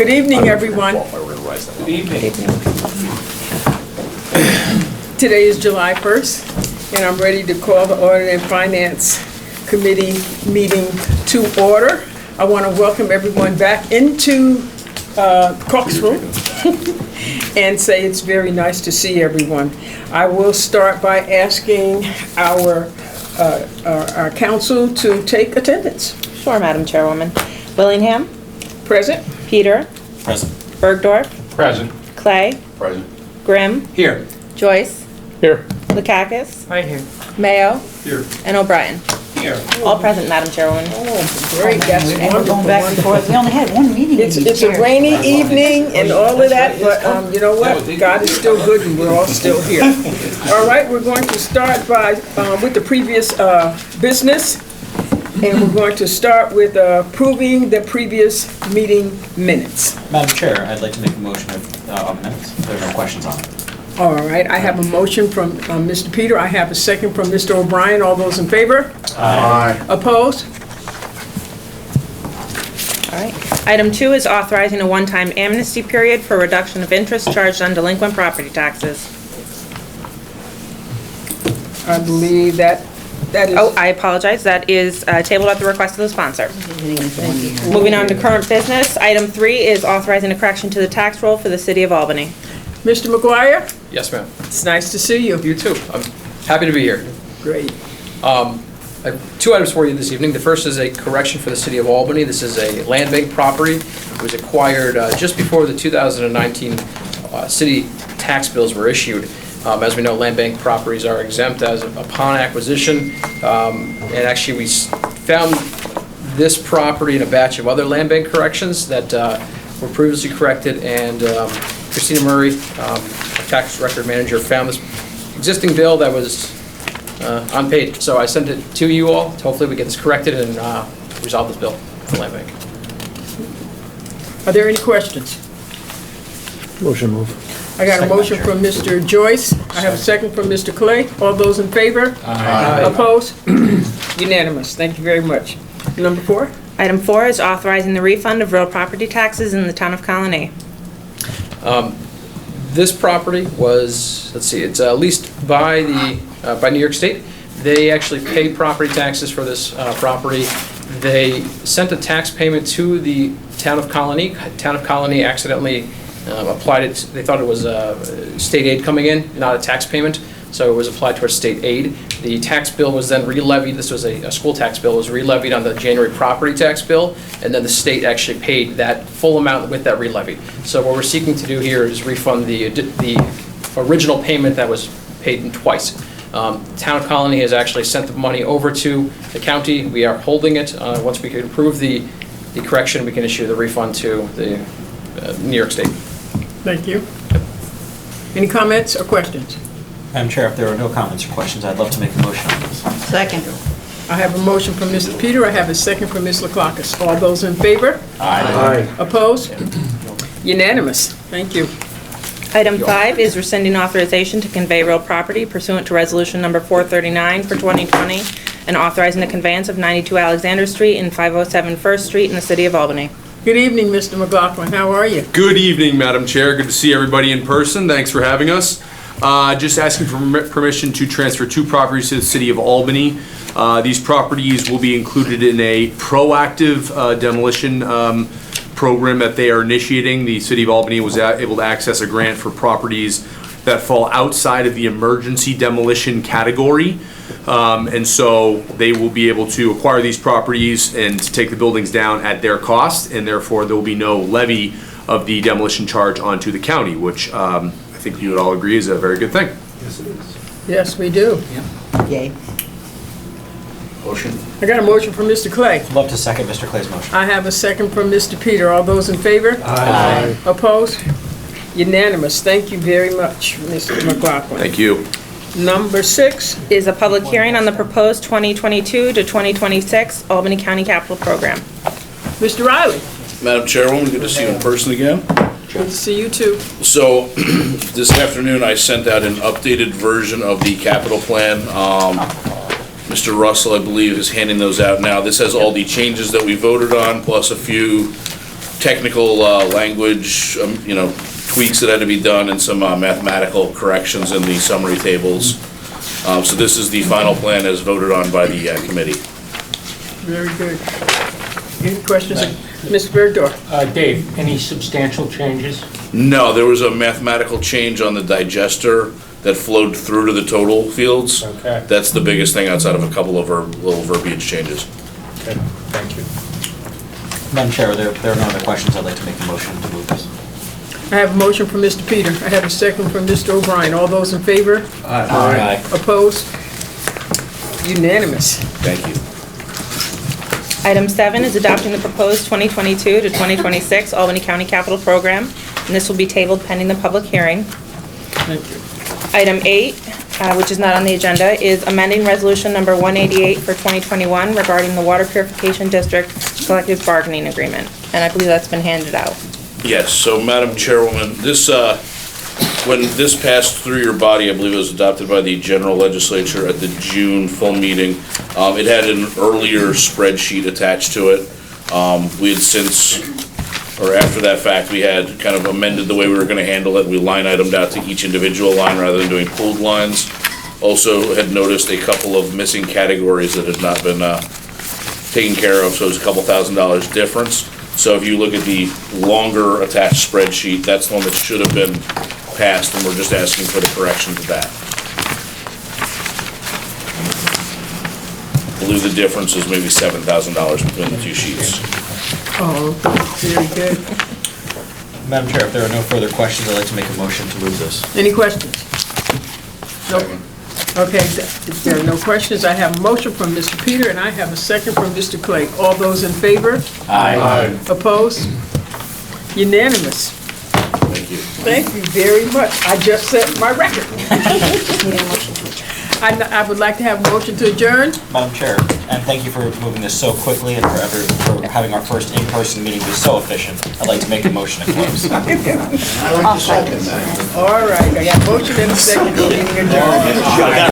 Good evening, everyone. Good evening. Today is July 1st, and I'm ready to call the Audit and Finance Committee meeting to order. I want to welcome everyone back into Caucus Room and say it's very nice to see everyone. I will start by asking our council to take attendance. Sure, Madam Chairwoman. Willingham. Present. Peter. Present. Bergdorf. Present. Clay. Present. Grimm. Here. Joyce. Here. Lukakis. Right here. Mayo. Here. And O'Brien. Here. All present, Madam Chairwoman. Oh, great, that's And we're going back and wonderful. forth. We only had one meeting. It's a rainy evening and all of that, but you know what? God is still good and we're all still here. All right, we're going to start by, with the previous business. And we're going to start with approving the previous meeting minutes. Madam Chair, I'd like to make a motion of minutes. If there are no questions on it. All right, I have a motion from Mr. Peter. I have a second from Mr. O'Brien. All those in favor? Aye. Opposed? All right. Item 2 is authorizing a one-time amnesty period for reduction of interest charged on delinquent property taxes. I believe that is... Oh, I apologize. That is tabled at the request of the sponsor. Moving on to current business. Item 3 is authorizing a correction to the tax roll for the city of Albany. Mr. McGuire, Yes, ma'am. it's nice to see you. You too. I'm happy to be here. Great. I have two items for you this evening. The first is a correction for the city of Albany. This is a land bank property. It was acquired just before the 2019 city tax bills were issued. As we know, land bank properties are exempt as upon acquisition. And actually, we found this property in a batch of other land bank corrections that were previously corrected, and Christina Murray, our tax record manager, found this existing bill that was unpaid. So I sent it to you all. Hopefully we get this corrected and resolve this bill for land bank. Are there any questions? Motion move. I got a Second, motion Madam from Mr. Joyce. I have a second from Mr. Clay. All those in favor? Aye. Opposed? Unanimous. Thank you very much. Number 4? Item 4 is authorizing the refund of real property taxes in the town of Colony. This property was, let's see, it's leased by New York State. They actually pay property taxes for this property. They sent a tax payment to the town of Colony. Town of Colony accidentally applied it, they thought it was state aid coming in, not a tax payment, so it was applied towards state aid. The tax bill was then re-levied. This was a school tax bill. It was re-levied on the January property tax bill, and then the state actually paid that full amount with that re-levy. So what we're seeking to do here is refund the original payment that was paid in twice. Town Colony has actually sent the money over to the county. We are holding it. Once we can approve the correction, we can issue the refund to the New York State. Thank you. Any comments or questions? Madam Chair, if there are no comments or questions, I'd love to make a motion on this. Second. I have a motion from Mr. Peter. I have a second from Ms. Lukakis. All those in favor? Aye. Opposed? Unanimous. Thank you. Item 5 is rescinding authorization to convey real property pursuant to resolution number 439 for 2020 and authorizing the conveyance of 92 Alexander Street and 507 First Street in the city of Albany. Good evening, Mr. McLaughlin. How are you? Good evening, Madam Chair. Good to see everybody in person. Thanks for having us. Just asking for permission to transfer 2 properties to the city of Albany. These properties will be included in a proactive demolition program that they are initiating. The city of Albany was able to access a grant for properties that fall outside of the emergency demolition category. And so they will be able to acquire these properties and take the buildings down at their cost, and therefore there will be no levy of the demolition charge onto the county, which I think you would all agree is a very good thing. Yes, it is. Yes, we do. Yay. Motion. I got a motion from Mr. Clay. I'd love to second Mr. Clay's motion. I have a second from Mr. Peter. All those in favor? Aye. Opposed? Unanimous. Thank you very much, Mr. McLaughlin. Thank you. Number 6. Is a public hearing on the proposed 2022 to 2026 Albany County Capital Program. Mr. Riley. Madam Chairwoman, good to see you in person again. Good to see you too. So, this afternoon I sent out an updated version of the capital plan. Mr. Russell, I believe, is handing those out now. This has all the changes that we voted on, plus a few technical language, tweaks that had to be done, and some mathematical corrections in the summary tables. So this is the final plan as voted on by the committee. Very good. Any questions? Mr. Bergdorf? Dave, any substantial changes? No, there was a mathematical change on the digester that flowed through to the total fields. Okay. That's the biggest thing outside of a couple of little verbiage changes. Okay, thank you. Madam Chair, there are no other questions. I'd like to make a motion to move this. I have a motion from Mr. Peter. I have a second from Mr. O'Brien. All those in favor? Aye. Opposed? Unanimous. Thank you. Item 7 is adopting the proposed 2022 to 2026 Albany County Capital Program, and this will be tabled pending the public hearing. Thank you. Item 8, which is not on the agenda, is amending Resolution Number 188 for 2021 regarding the Water Purification District Collective Bargaining Agreement, and I believe that's been handed out. Yes, so Madam Chairwoman, when this passed through your body, I believe it was adopted by the general legislature at the June full meeting. It had an earlier spreadsheet attached to it. We had since, or after that fact, we had kind of amended the way we were gonna handle it. We line itemed out to each individual line rather than doing pooled lines. Also had noticed a couple of missing categories that had not been taken care of, so it was a couple $1,000s difference. So if you look at the longer attached spreadsheet, that's the one that should have been passed, and we're just asking for the correction to that. I believe the difference is maybe $7,000 between the two sheets. Oh, very good. Madam Chair, if there are no further questions, I'd like to make a motion to move this. Any questions? Nope. Okay, if there are no questions, I have a motion from Mr. Peter, and I have a second from Mr. Clay. All those in favor? Aye. Opposed? Unanimous. Thank you. Thank you very much. I just set my record. I would like to have a motion to adjourn. Madam Chair, and thank you for moving this so quickly and for having our first in-person meeting be so efficient. I'd like to make a motion to close. All right, I got a motion and a second, meeting adjourned.